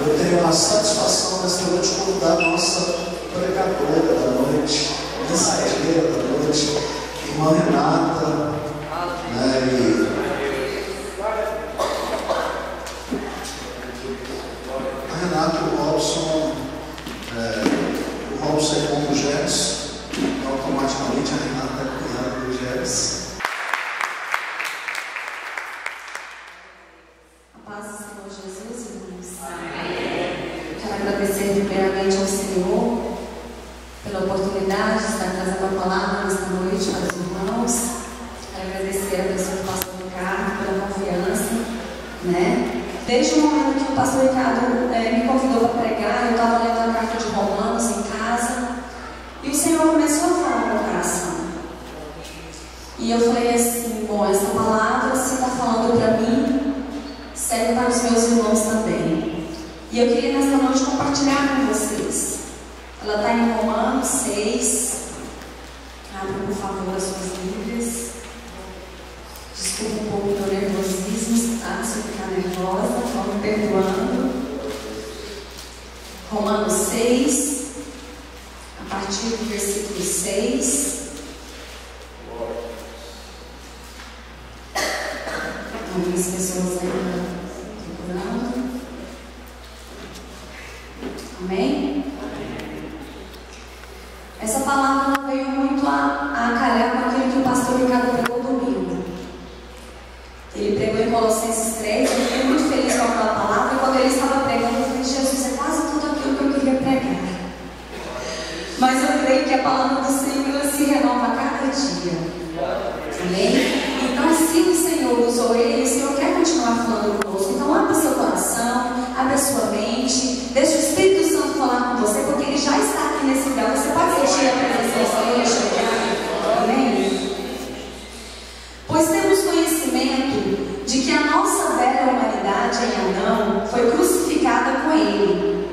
Eu tenho a satisfação nesta noite de convidar a nossa pregadora da noite, mensageira da noite, irmã Renata, a Renata e o Robson é irmão do Gerson, automaticamente a Renata é cunhada do Gerson. A paz do Senhor Jesus, irmãos. Amém. Quero agradecer primeiramente ao Senhor pela oportunidade de estar trazendo a palavra nesta noite para os irmãos. Quero agradecer a pessoa do pastor Ricardo pela confiança, né? Desde o momento que o pastor Ricardo me convidou para pregar, eu estava lendo a carta de Romanos em casa e o Senhor começou a falar no meu coração. E eu falei assim: bom, essa palavra, se está falando para mim, serve para os meus irmãos também. E eu queria nesta noite compartilhar com vocês. Ela está em Romanos 6. Abra, por favor, as suas Bíblias. Desculpa um pouco do nervosismo, tá? Se eu ficar nervosa, vão me perdoando. Romanos 6, a partir do versículo 6. Algumas pessoas ainda procurando. Amém? Essa palavra não veio muito a calhar com aquilo que o pastor Ricardo pregou domingo. Ele pregou em Colossenses 3, eu fiquei muito feliz com aquela palavra, e quando ele estava pregando, eu falei: Jesus, é quase tudo aquilo que eu queria pregar. Mas eu creio que a palavra do Senhor se renova a cada dia. Amém? Então, se o Senhor usou ele, o Senhor quer continuar falando conosco. Então, abra o seu coração, abra a sua mente, deixa o Espírito Santo falar com você, porque ele já está aqui nesse lugar. Você pode sentir a presença do Senhor chegar. Amém? Pois temos conhecimento de que a nossa velha humanidade em Adão foi crucificada com ele,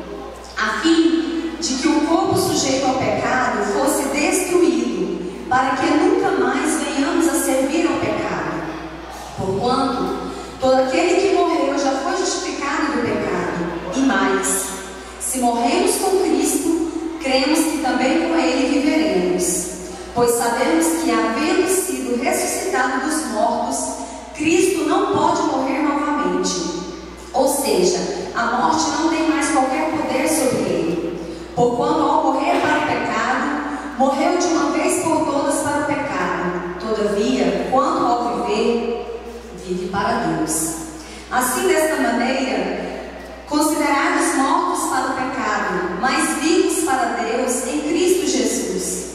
a fim de que o corpo sujeito ao pecado fosse destruído, para que nunca mais venhamos a servir ao pecado. Porquanto, todo aquele que morreu já foi justificado do pecado. E mais, se morremos com Cristo, cremos que também com ele viveremos. Pois sabemos que, havendo sido ressuscitado dos mortos, Cristo não pode morrer novamente. Ou seja, a morte não tem mais qualquer poder sobre ele. Porquanto, ao morrer para o pecado, morreu de uma vez por todas para o pecado. Todavia, quanto ao viver, vive para Deus. Assim, desta maneira, considerados mortos para o pecado, mas vivos para Deus em Cristo Jesus.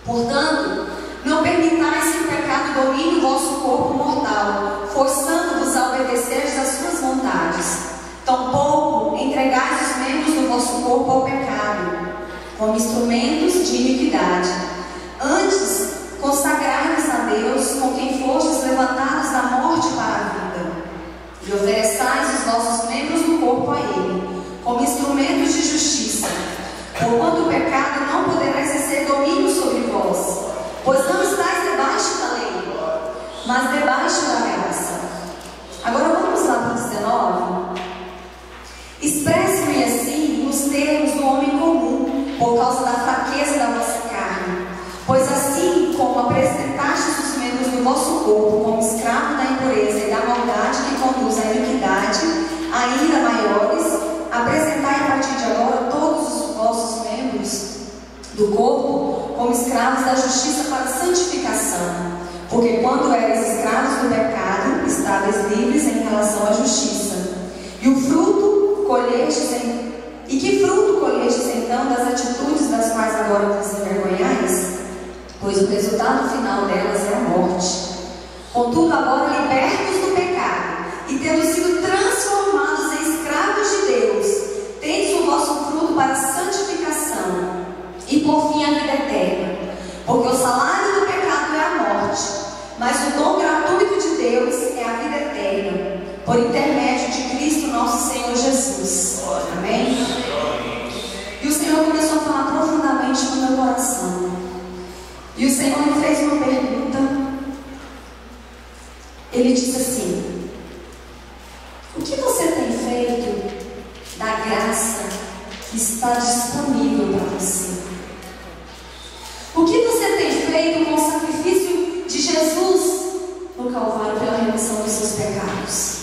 Portanto, não permitais que o pecado domine o vosso corpo mortal, forçando-vos a obedecer às suas vontades. Tampouco entregais os membros do vosso corpo ao pecado, como instrumentos de iniquidade. Antes, consagrai-vos a Deus, com quem fostes levantados da morte para a vida, e ofereçais os vossos membros do corpo a Ele, como instrumentos de justiça. Porquanto o pecado não poderá exercer domínio sobre vós, pois não estáis debaixo da lei, mas debaixo da graça. Agora vamos lá para o 19. Expresso-me assim nos termos do homem comum, por causa da fraqueza da vossa carne. Pois assim como apresentastes os membros do vosso corpo como escravo da impureza e da maldade que conduz à iniquidade, ainda maiores, apresentai a partir de agora todos os vossos membros do corpo como escravos da justiça para a santificação. Porque quando eres escravos do pecado, estavas livres em relação à justiça. E o fruto colhestes E que fruto colhestes então das atitudes das quais agora vos envergonhais? Pois o resultado final delas é a morte. Contudo, agora libertos do pecado e tendo sido transformados em escravos de Deus, tendes o vosso fruto para a santificação e por fim a vida eterna. Porque o salário do pecado é a morte, mas o dom gratuito de Deus é a vida eterna, por intermédio de Cristo nosso Senhor Jesus. Amém? E o Senhor começou a falar profundamente no meu coração. E o Senhor me fez uma pergunta. Ele disse assim: o que você tem feito da graça está disponível para você. O que você tem feito com o sacrifício de Jesus no Calvário pela remissão dos seus pecados?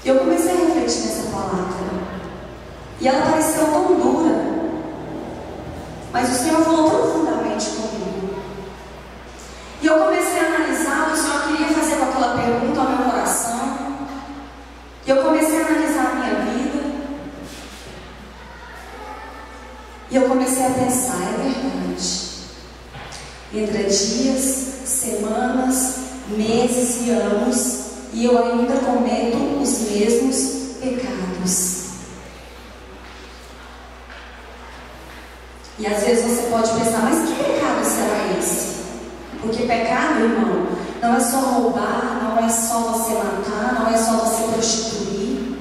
Eu comecei a refletir nessa palavra e ela pareceu tão dura, mas o Senhor falou profundamente comigo. E eu comecei a analisar o que o Senhor queria fazer com aquela pergunta ao meu coração. E eu comecei a analisar a minha vida. E eu comecei a pensar, é verdade. Entra dias, semanas, meses e anos, e eu ainda cometo os mesmos pecados. E às vezes você pode pensar, mas que pecado será esse? Porque pecado, irmão, não é só roubar, não é só você matar, não é só você prostituir.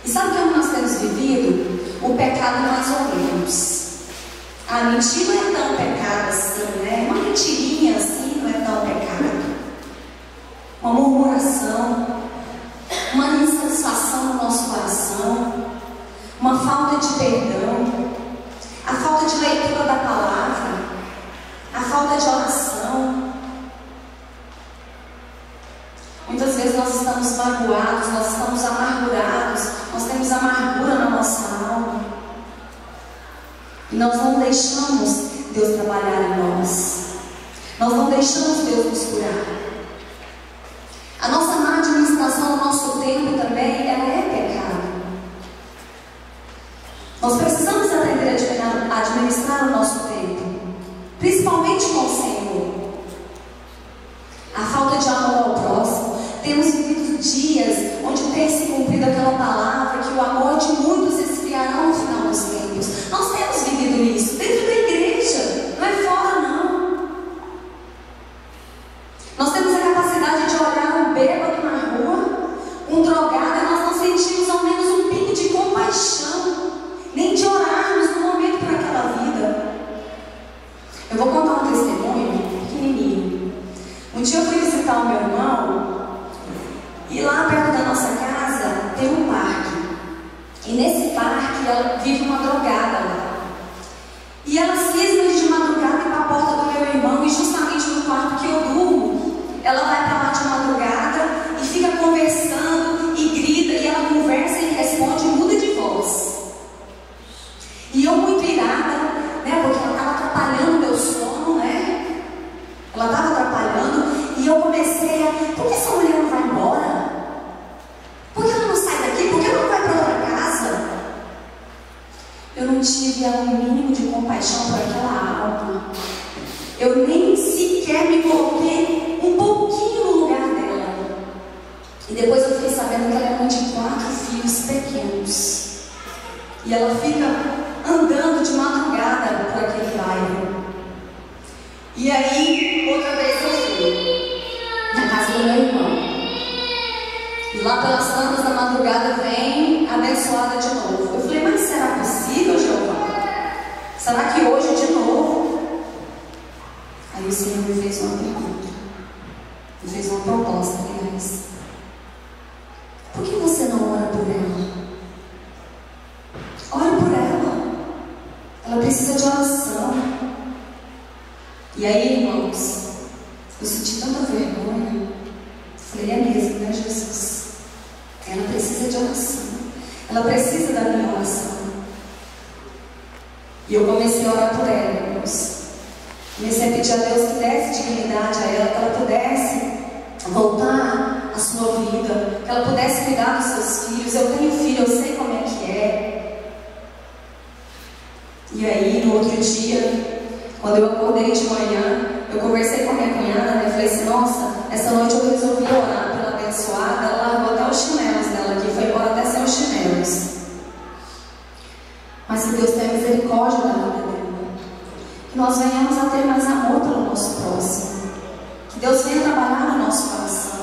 E sabe como nós temos vivido? O pecado mais ou menos. A mentira não é tão pecado assim, né? Uma mentirinha assim não é tão pecado. Uma murmuração, uma insatisfação no nosso coração, uma falta de perdão, a falta de leitura da palavra, a falta de oração. Muitas vezes nós estamos magoados, nós estamos amargurados, nós temos amargura na nossa alma. E nós não deixamos Deus trabalhar em nós. Nós não deixamos Deus nos curar. A nossa má administração do nosso tempo também, ela é pecado. Nós precisamos aprender a administrar o nosso tempo, principalmente com o Senhor. A falta de amor ao próximo. Temos vivido dias onde tem se cumprido aquela palavra que o amor de muitos esfriará no final dos tempos. Nós temos vivido isso dentro da igreja, não é fora não. Nós temos a capacidade de olhar um bêbado na rua, um drogado, e nós não sentimos ao menos um pingo de compaixão, nem de orarmos no momento para aquela vida. Eu vou contar um testemunho pequenininho. Um dia eu fui visitar o meu irmão, e lá perto da nossa casa tem um parque. E nesse parque ela vive uma drogada lá. E ela cisma de madrugada ir para a porta do meu irmão, e justamente no quarto que eu durmo, ela vai para lá de madrugada e fica conversando e grita, e ela conversa e responde e muda de voz. E eu muito irada, né, porque ela estava atrapalhando o meu sono, né? Ela estava atrapalhando, e eu comecei a... Por que essa mulher não vai embora? Por que ela não sai daqui? Por que ela não vai para outra casa? Eu não tive um mínimo de compaixão por aquela alma. Eu nem sequer me coloquei um pouquinho no lugar dela. E depois eu fiquei sabendo que ela é mãe de 4 filhos pequenos. E ela fica andando de madrugada por aquele bairro. E aí, outra vez eu fui na casa do meu irmão. E lá pelas tantas da madrugada vem abençoada de novo. Eu falei, mas será possível, Jeová? Será que hoje de novo? Aí o Senhor me fez uma pergunta. Me fez uma proposta, aliás. Por que você não ora por ela? Ore por ela. Ela precisa de oração. E aí, irmãos, eu senti tanta vergonha. Falei, é mesmo, né, Jesus? Ela precisa de oração. Ela precisa da minha oração. E eu comecei a orar por ela, irmãos. Comecei a pedir a Deus que desse dignidade a ela, que ela pudesse voltar à sua vida, que ela pudesse cuidar dos seus filhos. Eu tenho filho, eu sei como é que é. E aí, no outro dia, quando eu acordei de manhã, eu conversei com a minha cunhada, né? Falei assim, nossa, essa noite eu resolvi orar pela abençoada. Ela largou até os chinelos dela aqui, foi embora até sem os chinelos. Mas que Deus tenha misericórdia da vida dela, que nós venhamos a ter mais amor pelo nosso próximo, que Deus venha trabalhar no nosso coração.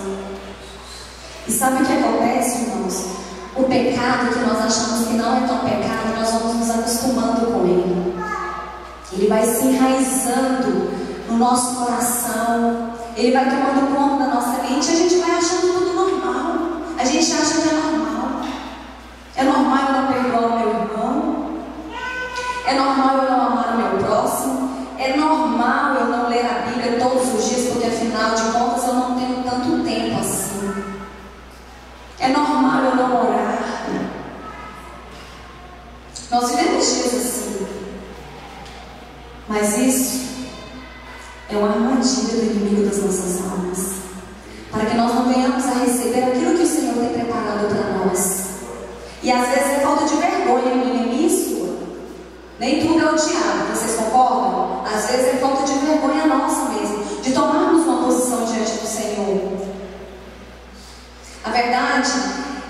E sabe o que acontece, irmãos? O pecado que nós achamos que não é tão pecado, nós vamos nos acostumando com ele. Ele vai se enraizando no nosso coração, ele vai tomando conta da nossa mente, e a gente vai achando tudo normal. A gente acha que é normal. É normal eu não perdoar o meu irmão. E às vezes é falta de vergonha minha e sua. Nem tudo é o diabo, vocês concordam? Às vezes é falta de vergonha nossa mesmo, de tomarmos uma posição diante do Senhor. A verdade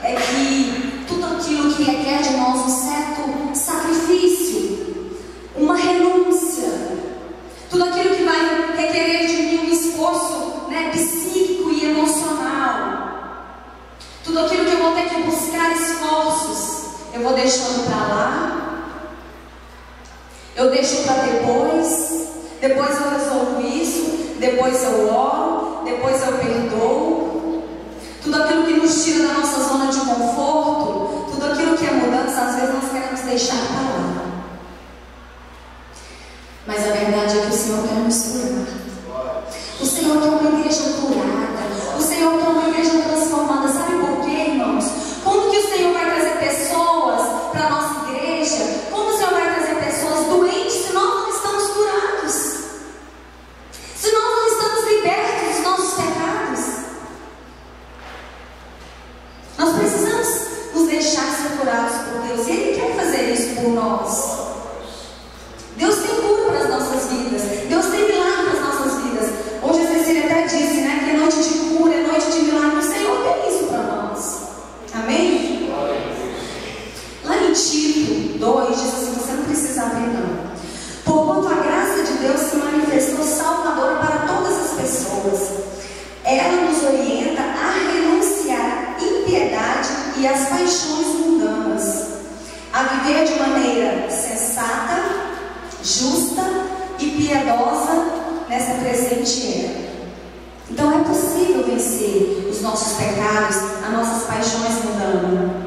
é que tudo aquilo que requer de nós um certo sacrifício, uma renúncia, tudo aquilo que vai requerer de mim um esforço, psíquico e emocional, tudo aquilo que eu vou ter que buscar esforços, eu vou deixando para lá, eu deixo para depois eu resolvo isso, depois eu oro, depois eu perdoo. Tudo aquilo que nos tira da nossa zona de conforto, tudo aquilo que é mudança, às vezes nós queremos deixar para lá. Mas a verdade é que o Senhor quer nos curar. O Senhor quer uma igreja curada. O Senhor quer uma igreja transformada. Sabe por quê, irmãos? Como que o Senhor vai trazer pessoas para a nossa igreja? Como o Senhor vai trazer pessoas doentes se nós não estamos curados? Se nós não estamos libertos dos nossos pecados? Nós precisamos nos deixar ser curados por Deus. E Ele quer fazer isso por nós. Deus tem cura para as nossas vidas. Deus tem milagre para as nossas vidas. Hoje a Cecília até disse, que é noite de cura, é noite de milagre. O Senhor tem isso para nós. Amém? Lá em Tito 2 diz assim, você não precisa abrir não. Porquanto a graça de Deus se manifestou salvadora para todas as pessoas. Ela nos orienta a renunciar à impiedade e às paixões mundanas, a viver de maneira sensata, justa e piedosa nessa presente era. Então é possível vencer os nossos pecados, as nossas paixões mundanas.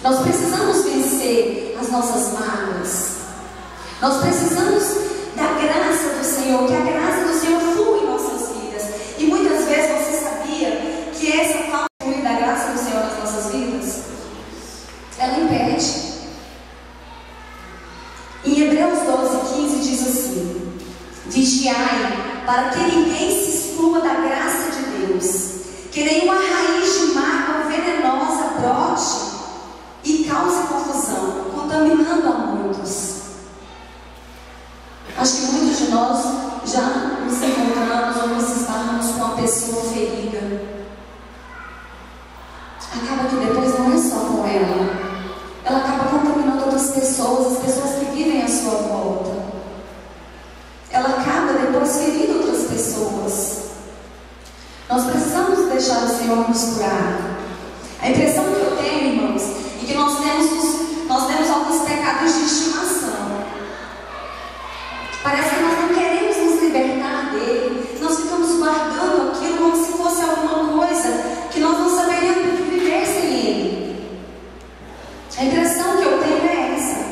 Nós precisamos vencer as nossas mágoas. Nós precisamos da graça do Senhor, que a graça do Senhor flua em nossas vidas. E muitas vezes você sabia que essa falta de da graça do Senhor nas nossas vidas, ela impede. Em Hebreus 12:15 diz assim: vigiai para que ninguém se exclua da graça de Deus, que nenhuma raiz de mágoa venenosa brote e cause confusão, contaminando a muitos. Acho que muitos de nós já nos encontramos ou nos esbarramos com uma pessoa ferida. Acaba que depois não é só com ela acaba contaminando outras pessoas, as pessoas que vivem à sua volta. Ela acaba depois ferindo outras pessoas. Nós precisamos deixar o Senhor nos curar. A impressão que eu tenho, irmãos, é que nós temos alguns pecados de estimação. Parece que nós não queremos nos libertar dele. Nós ficamos guardando aquilo como se fosse alguma coisa que nós não saberíamos viver sem ele. A impressão que eu tenho é essa.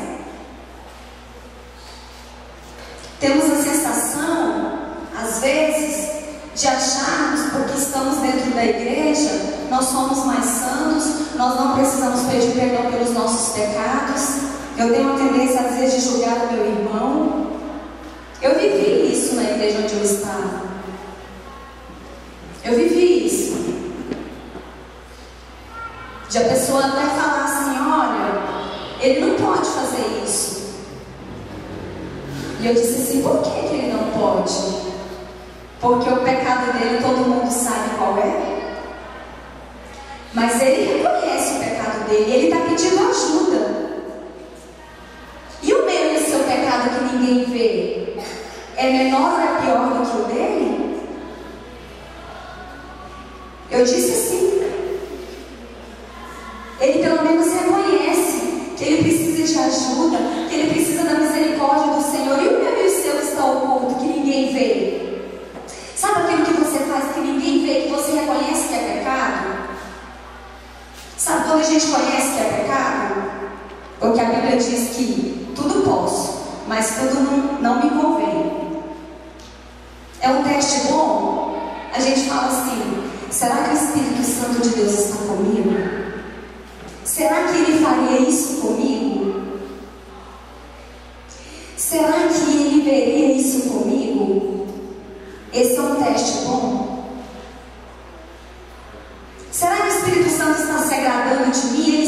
Temos a sensação, às vezes, de acharmos, porque estamos dentro da igreja, nós somos mais santos, nós não precisamos pedir perdão pelos nossos pecados. Eu tenho uma tendência, às vezes, de julgar o meu irmão. Eu vivi isso na igreja onde eu estava. Eu vivi isso. De a pessoa até falar assim, olha, ele não pode fazer isso. E eu disse assim, por que ele não pode? Porque o pecado dele todo mundo sabe qual é. Mas ele reconhece o pecado dele, ele está pedindo ajuda. E o meu e o seu pecado que ninguém vê é menor ou é pior do que o dele? Eu disse assim. Ele pelo menos reconhece que ele precisa de ajuda, que ele precisa da misericórdia do Senhor. E o meu e o seu está oculto, que ninguém vê. Sabe aquilo que você faz que ninguém vê, que você reconhece que é pecado? Sabe quando a gente conhece que é pecado? Porque a Bíblia diz que tudo posso, mas tudo não me convém. É um teste bom? A gente fala assim, será que o Espírito Santo de Deus está comigo? Será que Ele faria isso comigo? Será que Ele veria isso comigo? Esse é um teste bom? Será que o Espírito Santo está se agradando de mim?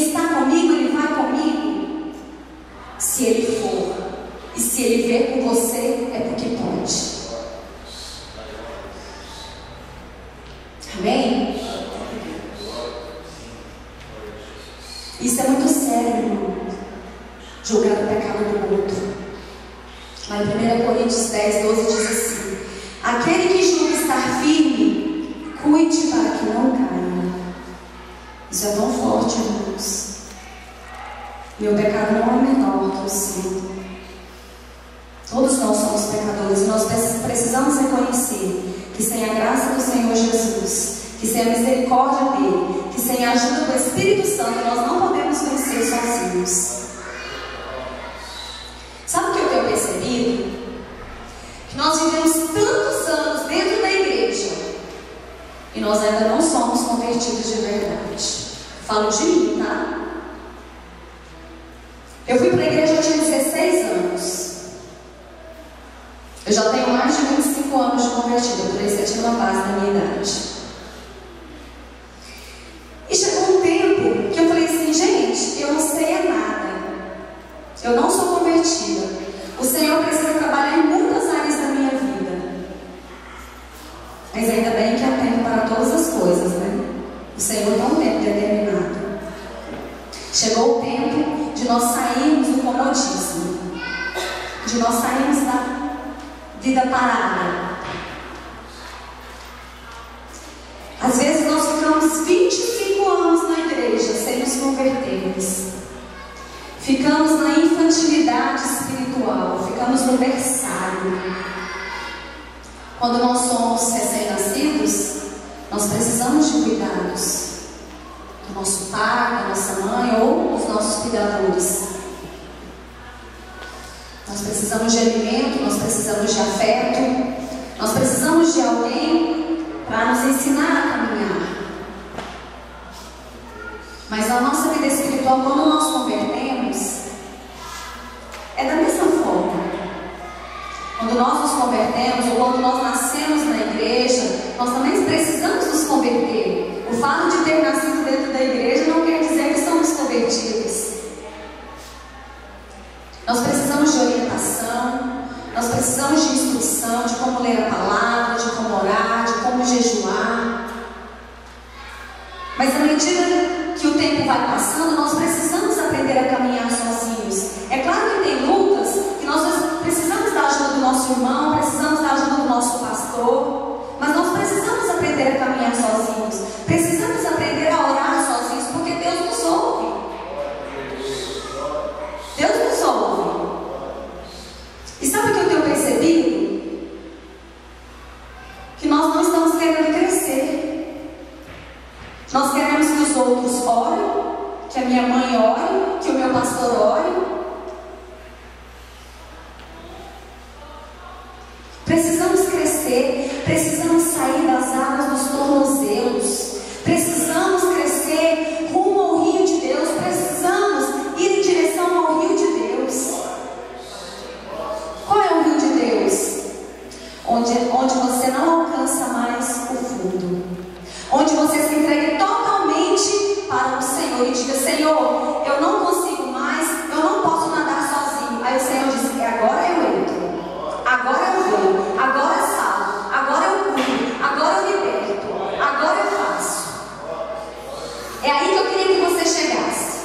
Isso é muito sério, irmão. Julgar o pecado do outro. Mas em 1 Coríntios 10, 12 diz assim: aquele que julga estar firme, cuide para que não caia. Isso é tão forte, irmãos. Meu pecado não é menor que o seu. Todos nós somos pecadores e nós precisamos reconhecer que sem a graça do Senhor Jesus, que sem a misericórdia dele, que sem a ajuda do Espírito Santo, nós não podemos vencer sozinhos. Sabe o que eu tenho percebido? Que nós vivemos tantos anos dentro da igreja e nós ainda não somos convertidos de verdade. Falo de mim, tá? Eu fui para a igreja, eu tinha 16 anos. Eu já tenho mais de 25 anos de convertida, por isso eu tinha uma base da minha idade. E chegou um tempo que eu falei assim: gente, eu não sei nada. Eu não sou convertida. O Senhor precisa trabalhar em muitas áreas da minha vida. Mas ainda bem que há tempo para todas as coisas, né? O Senhor não tem determinado. Chegou o tempo de nós sairmos do comodismo, de nós sairmos da vida parada. Às vezes nós ficamos 25 anos na igreja sem nos convertermos. Ficamos na infantilidade espiritual, ficamos no berçário. Quando nós somos recém-nascidos, nós precisamos de cuidados do nosso pai, da nossa mãe ou dos nossos cuidadores. Nós precisamos de alimento, nós precisamos de afeto, nós precisamos de alguém para nos ensinar a caminhar. Mas na nossa vida espiritual, quando nós convertemos, é da mesma forma. Quando nós nos convertemos, ou quando nós nascemos na igreja, nós também precisamos nos converter. O fato de ter nascido dentro da igreja não quer dizer que somos convertidos. Nós precisamos de orientação, nós precisamos de instrução, de como ler a palavra, de como orar, de como jejuar. Mas à medida que o tempo vai passando, nós precisamos aprender a caminhar sozinhos. É claro que tem lutas que nós precisamos da ajuda do nosso irmão, precisamos da ajuda do nosso pastor, mas nós precisamos aprender a caminhar sozinhos. Precisamos aprender a orar sozinhos, porque Deus nos ouve. Deus nos ouve. E sabe o que eu tenho percebido? Que nós não estamos querendo crescer. Nós queremos que os outros orem, que a minha mãe ore, que o meu pastor ore. Precisamos crescer, precisamos sair das águas dos tornozelos, precisamos crescer rumo ao rio de Deus, precisamos ir em direção ao rio de Deus. Qual é o rio de Deus? Onde você não alcança mais o fundo, onde você se entrega totalmente para o Senhor e diga: Senhor, eu não consigo mais, eu não posso nadar sozinho. Aí o Senhor diz: agora eu entro, agora eu vou, agora eu salvo, agora eu curo, agora eu liberto, agora eu faço. É aí que eu queria que você chegasse.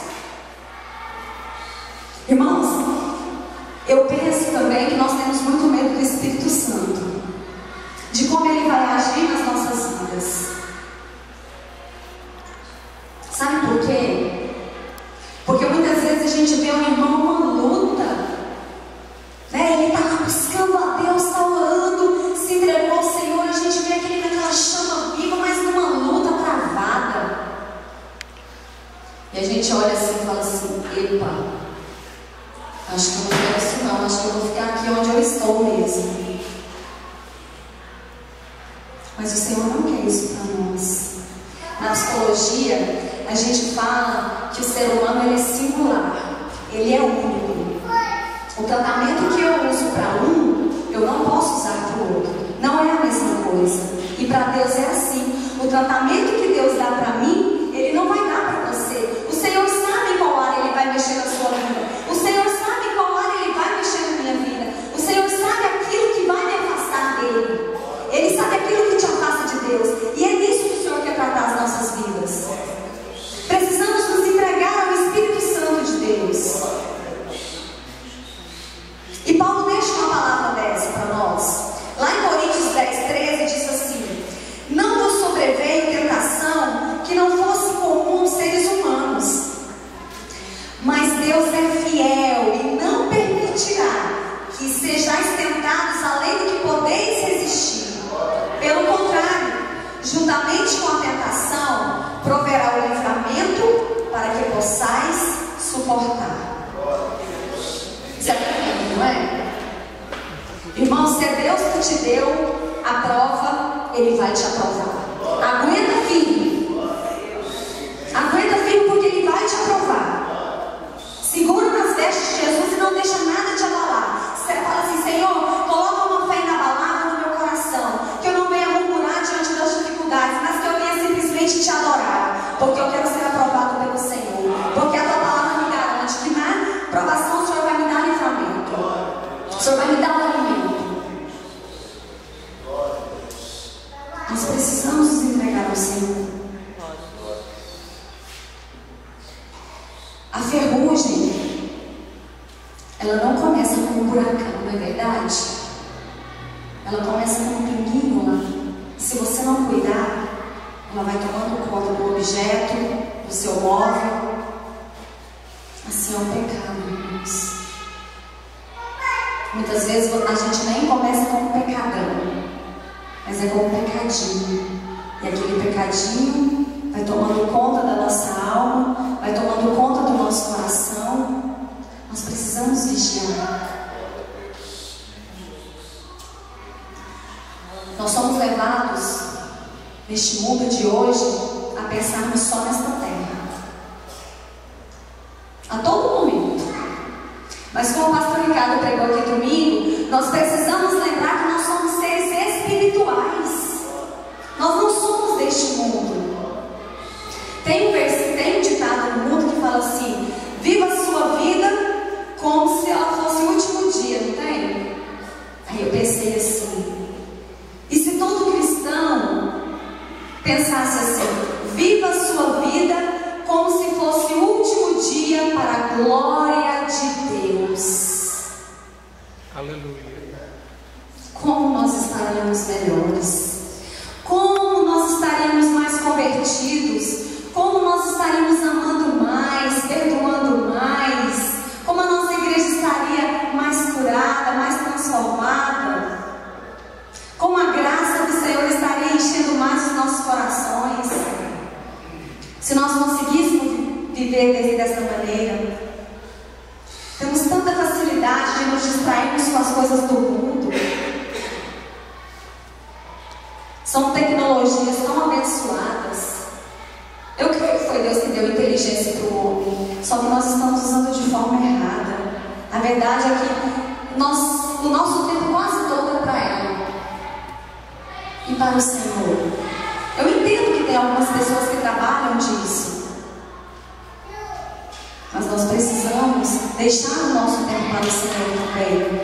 Irmãos, eu penso também que nós temos muito medo do Espírito Santo, de como ele vai agir nas nossas vidas. Sabe por quê? Porque muitas vezes a gente vê um irmão numa luta, né? Ele está buscando a Deus, está orando, se entregou ao Senhor, a gente vê aquele naquela chama viva, mas numa luta travada. E a gente olha assim e fala assim: epa, acho que eu não quero isso não, acho que eu vou ficar aqui onde eu estou mesmo. Mas o Senhor não quer isso para nós. Na psicologia, a gente fala que o ser humano ele é singular, ele é único. O tratamento que eu uso para um, eu não posso usar para o outro. Não é a mesma coisa. E para Deus é assim. O tratamento que Deus dá para mim, Ele não vai dar para você. O Senhor sabe em qual área Ele vai mexer na sua vida. O Senhor sabe em qual área Ele vai mexer na minha vida. O Senhor sabe aquilo que vai me afastar dEle. Ele sabe aquilo que te afasta de Deus. E é nisso que o Senhor quer tratar as nossas vidas. Precisamos nos entregar ao Espírito Deus é fiel e não permitirá que sejais tentados além do que podeis resistir. Pelo contrário, juntamente com a tentação, proverá o livramento para que possais suportar. Isso é tremendo, não é? Irmão, se é Deus que te deu a prova, Ele vai te aprovar. Aguenta firme. Aguenta firme, porque Ele vai te aprovar. Segura nas vestes de Jesus e não deixa nada te abalar. Você fala assim: Senhor, coloca uma fé inabalável no meu coração, que eu não venha murmurar diante das dificuldades, mas que eu venha simplesmente te adorar, porque eu quero ser aprovado pelo Senhor, porque a tua palavra me garante que na provação o Senhor vai me dar livramento, o Senhor vai me dar o alimento. Nós precisamos nos entregar ao Senhor. A ferrugem, ela não começa com um buracão, não é verdade? Ela começa com um pinguinho lá. Se você não cuidar, ela vai tomando conta do objeto, do seu móvel. Assim é um pecado, irmãos. Muitas vezes a gente nem começa com um pecadão, mas é com um pecadinho. E aquele pecadinho vai tomando conta da nossa alma, vai tomando conta do nosso coração. Nós precisamos vigiar. Nós somos levados neste mundo de hoje a pensarmos só nesta terra, a todo momento. Mas como o pastor Ricardo pregou aqui domingo, nós precisamos lembrar que nós somos seres espirituais. Nós não somos deste mundo. Tem um ditado no mundo que fala assim: viva a sua vida como se ela fosse o último dia, não tem? Aí eu pensei assim: e se todo cristão pensasse assim: viva a sua vida como se fosse o último dia para a glória de Deus? Aleluia. Como nós estaríamos melhores? Como nós estaríamos mais convertidos? Como nós estaríamos amando mais, perdoando mais? Como a nossa igreja estaria mais curada, mais transformada? Como a graça do Senhor estaria enchendo mais os nossos corações? Se nós conseguíssemos viver dessa maneira. Temos tanta facilidade de nos distrairmos com as coisas do mundo. São tecnologias tão abençoadas. Eu creio que foi Deus que deu inteligência para o homem, só que nós estamos usando de forma errada. A verdade é que o nosso tempo quase todo é para ela e para o Senhor. Eu entendo que tem algumas pessoas que trabalham disso, mas nós precisamos deixar o nosso tempo para o Senhor também.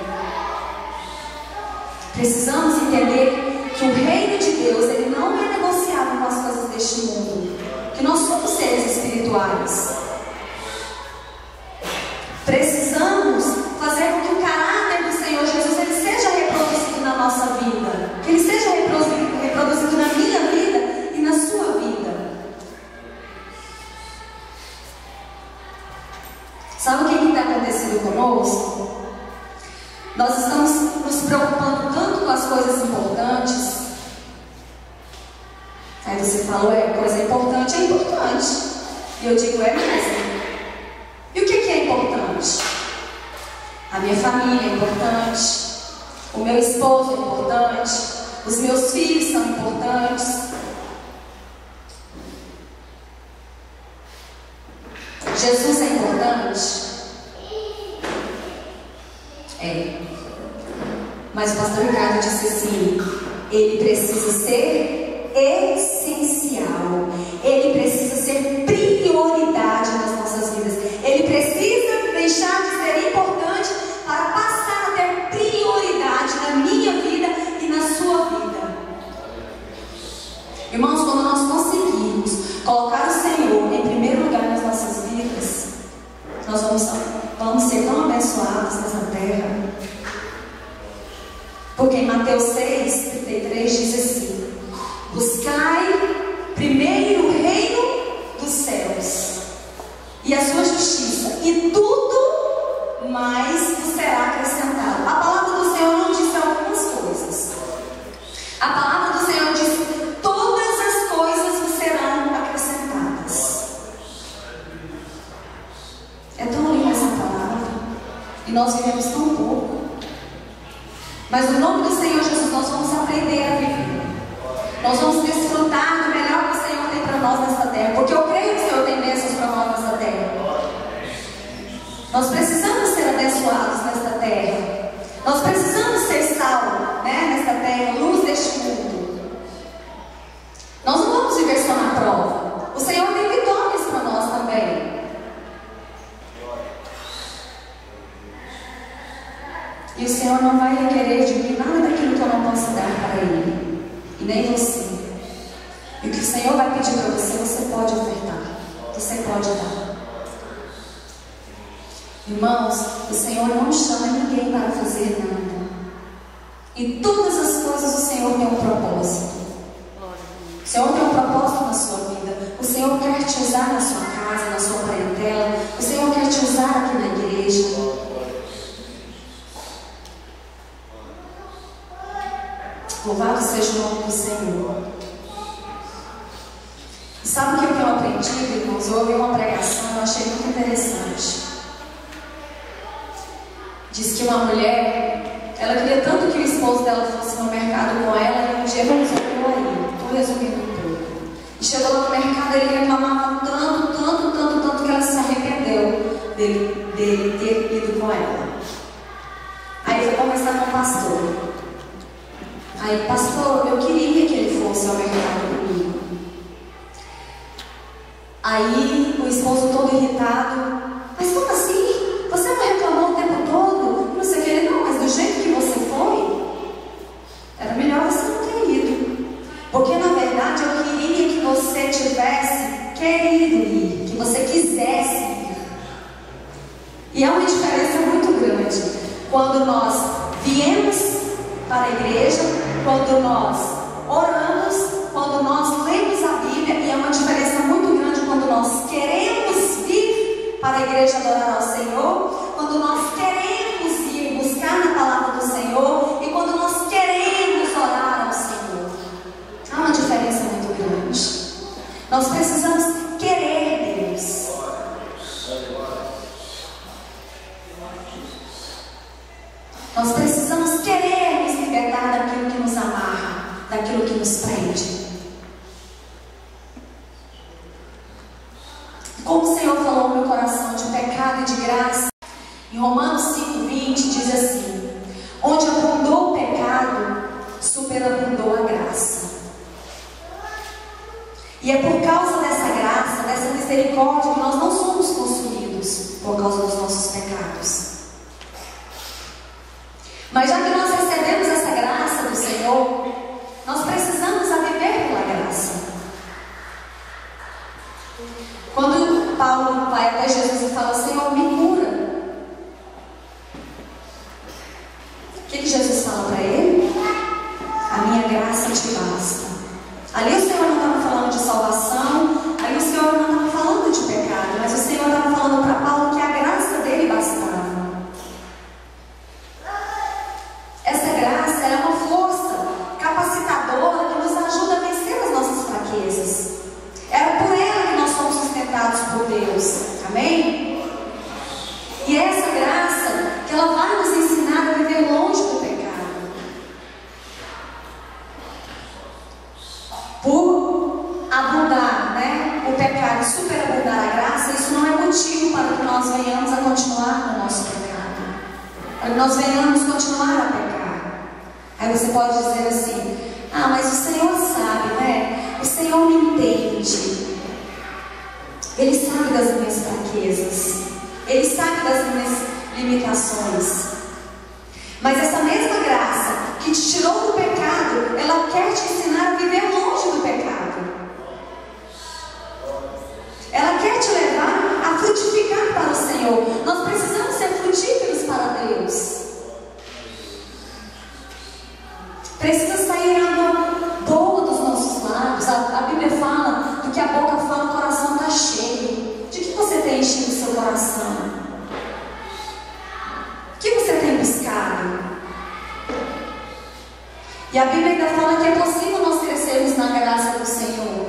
Precisamos entender que o reino de Deus, ele não é negociável com as coisas deste mundo, que nós somos seres espirituais. Precisamos fazer com que o caráter do Senhor Jesus ele seja reproduzido na nossa vida, que ele seja reproduzido na minha vida e na sua vida. Sabe o que está acontecendo conosco? Nós estamos nos preocupando tanto com as coisas importantes. Aí você falou: coisa importante é importante. E eu digo: é mesmo. E o que é importante? A minha família é importante, o meu esposo é importante, os meus filhos são importantes. Jesus é importante? É. Mas o pastor Ricardo disse assim: ele precisa ser essencial, ele precisa ser prioridade nas nossas vidas, ele precisa deixar de ser importante para passar a ter prioridade na minha vida e na sua vida. Irmãos, quando nós conseguirmos colocar o Senhor em primeiro lugar nas nossas vidas, nós vamos ser tão abençoados nessa terra. Porque em Mateus 6:33 diz assim: buscai primeiro o reino dos céus e a sua sua justiça, e tudo mais vos será acrescentado. A palavra do Senhor não diz algumas coisas. A palavra do Senhor diz: todas as coisas vos serão acrescentadas. É tão linda essa palavra, e nós vivemos tão pouco. Mas no nome do Senhor Jesus nós vamos aprender a viver. Nós vamos desfrutar do melhor que o Senhor tem para nós nessa terra, porque eu creio que o Senhor tem bênçãos para nós nessa terra. Nós precisamos ser abençoados nesta terra. Nós precisamos ser sal, nesta terra, luz deste mundo. Nós não vamos viver só na prova. O Senhor tem vitórias para nós também. E o Senhor não vai requerer de mim nada daquilo que eu não posso dar para Ele. E nem você. E o que o Senhor vai pedir para você, você pode ofertar. Você pode dar. Irmãos, o Senhor não chama ninguém para fazer nada. E todas as coisas o Senhor tem um propósito. O Senhor tem um propósito na sua vida. O Senhor quer te usar na sua casa, na sua parentela. O Senhor quer te usar aqui na igreja. Louvado seja o nome do Senhor. E sabe o que eu tenho aprendido, irmãos? Eu ouvi uma pregação, eu achei muito interessante. Diz que uma mulher, ela queria tanto que o esposo dela fosse no mercado com ela, e um dia resolveu aí. Estou resumindo um pouco. E chegou lá no mercado, ele reclamava tanto que ela se arrependeu dele ter ido com ela. Aí foi conversar com o pastor. Aí, pastor, eu queria que ele fosse ao mercado comigo. Aí, o esposo todo irritado: mas como assim? Você não reclamou o tempo todo? Não sei o que. Ele: não, mas do jeito que você foi, era melhor você não ter ido. Porque, na verdade, eu queria que você tivesse querido ir, que você quisesse ir. E é uma diferença muito grande quando nós viemos para a igreja, quando nós oramos, quando nós lemos a Bíblia, e é uma diferença muito grande quando nós queremos vir para a igreja adorar ao Senhor, quando nós queremos ir buscar na palavra do Senhor e quando nós queremos orar ao Senhor. Há uma diferença muito grande. Nós precisamos querer Deus. Nós precisamos querer nos libertar daquilo que nos amarra, daquilo que nos prende. Como o Senhor falou no meu coração de pecado e de graça, em Romanos 5:20 diz assim: onde abundou o pecado, superabundou a graça. E é por causa dessa graça, dessa misericórdia, que nós não somos consumidos por causa dos nossos pecados. Mas já que nós recebemos essa graça do Senhor, nós precisamos a viver pela graça. Quando Paulo vai até Jesus e fala: Senhor, me cura, o que Jesus fala para ele? A minha graça te basta. Ali o Senhor não estava falando de salvação, ali o Senhor não estava falando de pecado, mas o Senhor estava falando para Paulo que a graça dele bastava. Essa graça é uma força capacitadora que nos ajuda a vencer as nossas fraquezas. É por ela que nós somos sustentados por Deus. Amém? E é essa graça que ela vai nos ensinar a viver longe do pecado. Por abundar, o pecado, superabundar a graça, isso não é motivo para que nós venhamos a continuar no nosso pecado, para que nós venhamos continuar a pecar. Aí você pode dizer assim: ah, mas o Senhor sabe, o Senhor me entende, Ele sabe das minhas fraquezas, Ele sabe das minhas limitações. Mas essa mesma graça que te tirou do pecado, ela quer te ensinar a viver longe do pecado. Ela quer te levar a frutificar para o Senhor. Nós precisamos ser frutíferos para Deus. Precisa sair água boa dos nossos lábios. A Bíblia fala do que a boca fala, o coração está cheio. De que você tem enchido o seu coração? O que você tem buscado? E a Bíblia ainda fala que é possível nós crescermos na graça do Senhor.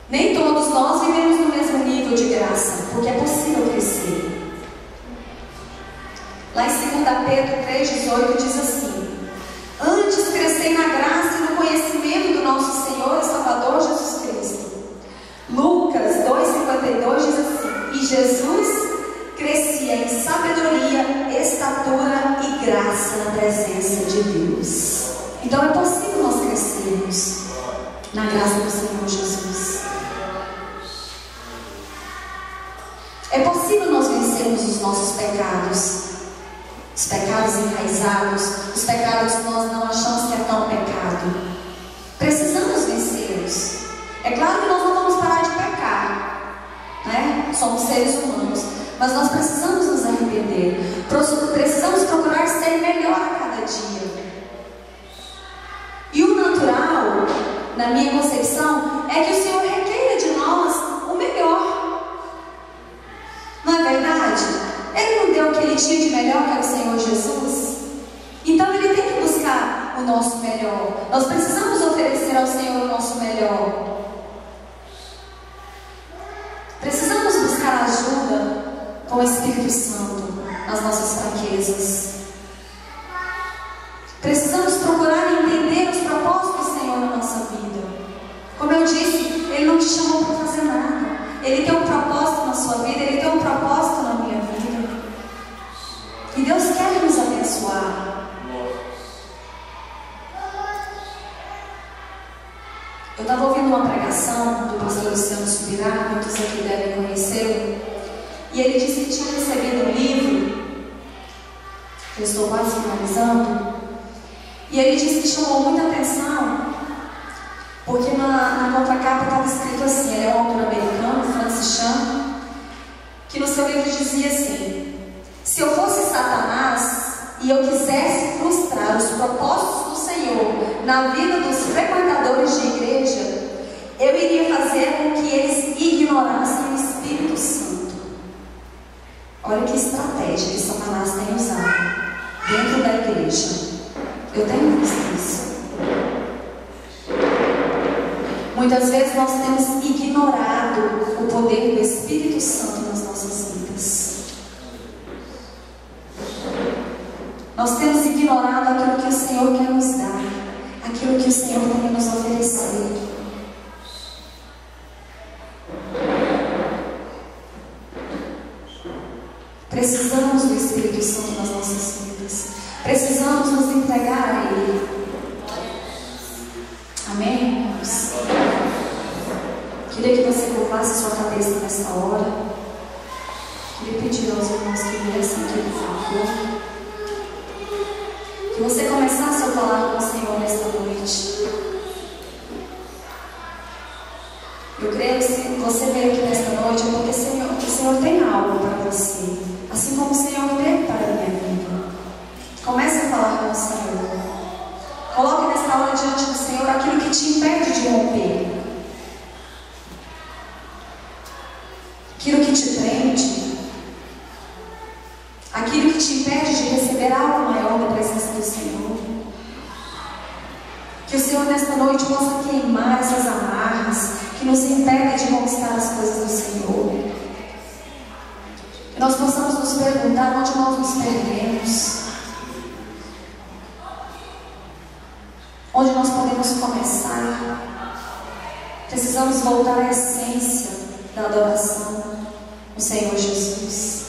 Nem todos nós vivemos no mesmo nível de graça, porque é possível crescer. Lá em 2 Pedro 3,18 diz assim: antes crescei na graça e no conhecimento do nosso Senhor e Salvador Jesus Cristo. Lucas 2,52 diz assim: e Jesus crescia em sabedoria, estatura e graça na presença de Deus. Então é possível nós crescermos na graça do Senhor Jesus. É possível nós vencermos os nossos pecados, os pecados enraizados, os pecados que nós não achamos que é tão pecado. Precisamos vencê-los. É claro que nós não vamos parar de pecar, né? Somos seres humanos, mas nós precisamos nos arrepender. Precisamos procurar ser melhor a cada dia. E o natural, na minha concepção, é que o Senhor requeira de nós o melhor. Não é verdade? Ele não deu o que Ele tinha de melhor, que é o Senhor Jesus? Então Ele tem que buscar o nosso melhor. Nós precisamos oferecer ao Senhor o nosso melhor. Precisamos buscar ajuda com o Espírito Santo nas nossas fraquezas. Precisamos procurar entender os propósitos do Senhor na nossa vida. Como eu disse, Ele não te chamou para fazer nada. Ele tem um propósito na sua vida, Ele tem um propósito na minha vida. E Deus quer nos abençoar. Eu estava ouvindo uma pregação do pastor Luciano Subirá, muitos aqui devem conhecê-lo, e ele disse que tinha recebido um livro, que eu estou quase finalizando, e ele disse que chamou muita atenção, porque na contracapa estava escrito assim, ele é um autor americano, Francis Chan, que no seu livro dizia assim: se eu fosse Satanás e eu quisesse frustrar os propósitos do Senhor na vida dos frequentadores de igreja, eu iria fazer com que eles ignorassem o Espírito Santo. Olha que estratégia que Satanás tem usado dentro da igreja. Eu tenho visto isso. Muitas vezes nós temos ignorado o poder do Espírito Santo nas nossas vidas. Nós temos ignorado aquilo que o Senhor quer nos dar, aquilo que o Senhor tem a nos oferecer. Precisamos do Espírito Santo nas nossas vidas. Precisamos nos entregar a Ele. Amém, irmãos? Queria que você curvasse sua cabeça nesta hora. Queria pedir aos irmãos que viessem aqui, por favor, que você começasse a falar com o Senhor nesta noite. Eu creio que se você veio aqui nesta noite é porque o Senhor tem algo para você, assim como o Senhor teve para a minha vida. Comece a falar com o Senhor. Coloque nesta hora diante do Senhor aquilo que te impede de romper, aquilo que te prende, aquilo que te impede de receber algo maior da presença do Senhor. Que o Senhor nesta noite possa queimar essas amarras que nos impedem de conquistar as coisas do Senhor. Que nós possamos nos perguntar onde nós nos perdemos, onde nós podemos começar. Precisamos voltar à essência da adoração, o Senhor Jesus.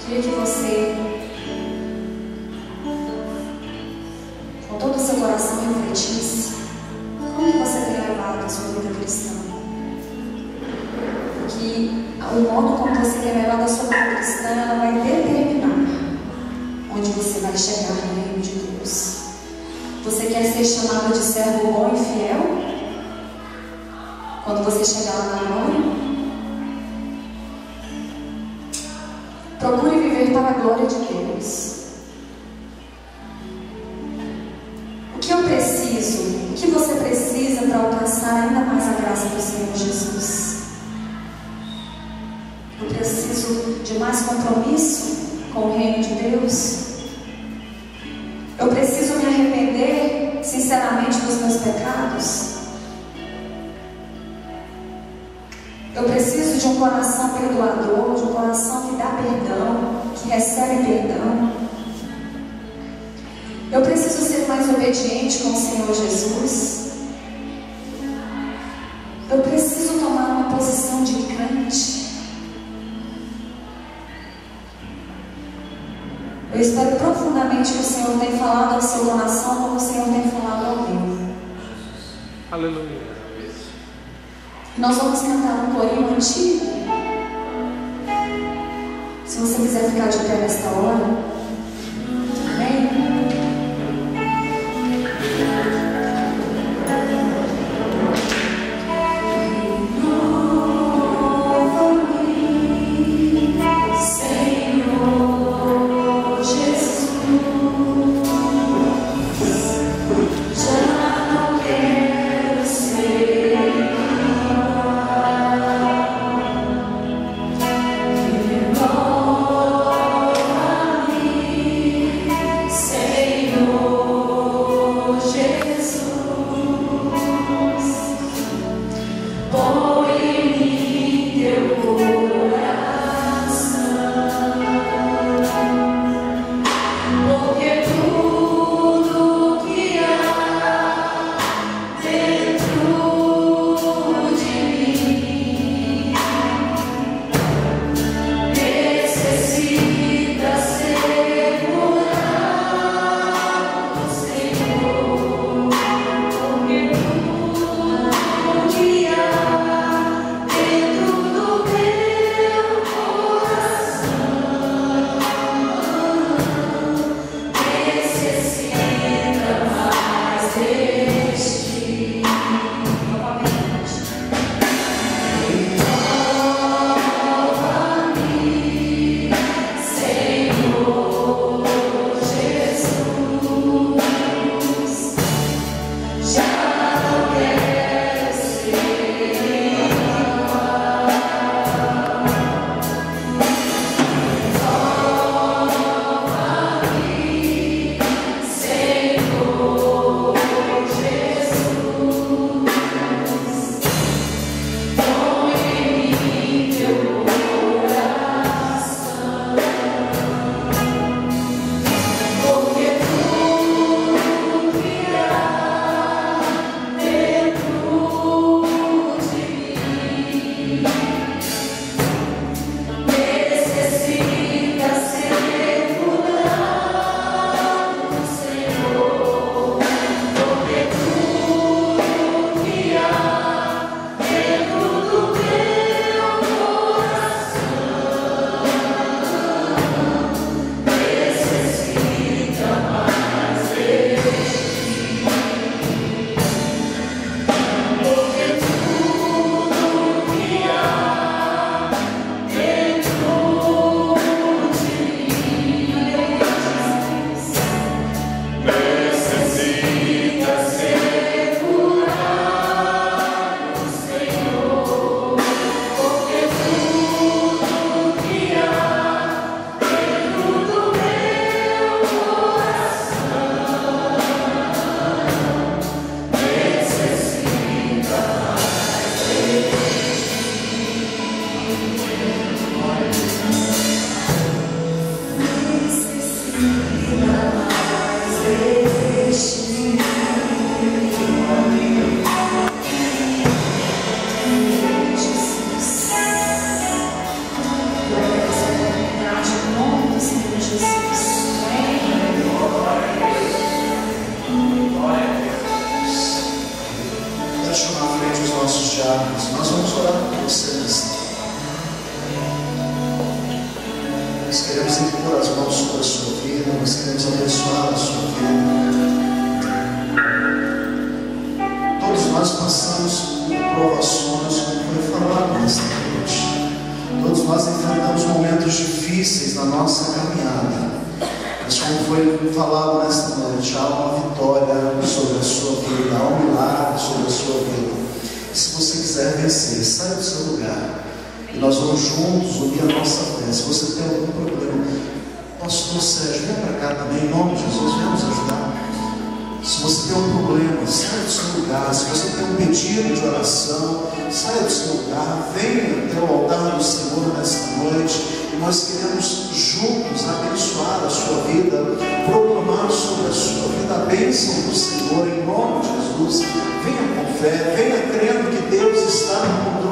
Queria que você, com todo o seu coração, refletisse como que você tem levado a sua vida cristã. Que o modo como você tem levado a sua vida cristã, ela vai onde você vai chegar no reino de Deus. Você quer ser chamado de servo bom e fiel? Quando você chegar lá na glória? Procure viver para a glória de Deus. O que eu preciso? O que você precisa para alcançar ainda mais a graça do Senhor Jesus? Eu preciso de mais compromisso com o reino de Deus. Eu preciso me arrepender sinceramente dos meus pecados. Eu preciso de um coração perdoador, de um coração que dá perdão, que recebe perdão. Eu preciso ser mais obediente com o Senhor Jesus. Eu preciso tomar uma posição de crente. Eu espero profundamente que o Senhor tenha falado ao seu coração como o Senhor tem falado ao meu. Aleluia. Nós vamos cantar um corinho antigo. Se você quiser ficar de pé nesta hora. Amém? Renova impor as mãos sobre a sua vida, nós queremos abençoar a sua vida. Todos nós passamos por provações, como foi falado nesta noite. Todos nós enfrentamos momentos difíceis na nossa caminhada. Mas como foi falado nesta noite, há uma vitória sobre a sua vida, há um milagre sobre a sua vida. E se você quiser vencer, saia do seu lugar. E nós vamos juntos unir a nossa fé. Se você tem algum problema, pastor Sérgio, vem para cá também, em nome de Jesus, venha nos ajudar. Se você tem um problema, saia do seu lugar. Se você tem um pedido de oração, saia do seu lugar. Venha até o altar do Senhor nesta noite. E nós queremos juntos abençoar a sua vida, proclamar sobre a sua vida a bênção do Senhor, em nome de Jesus. Venha com fé, venha crendo que Deus está no controle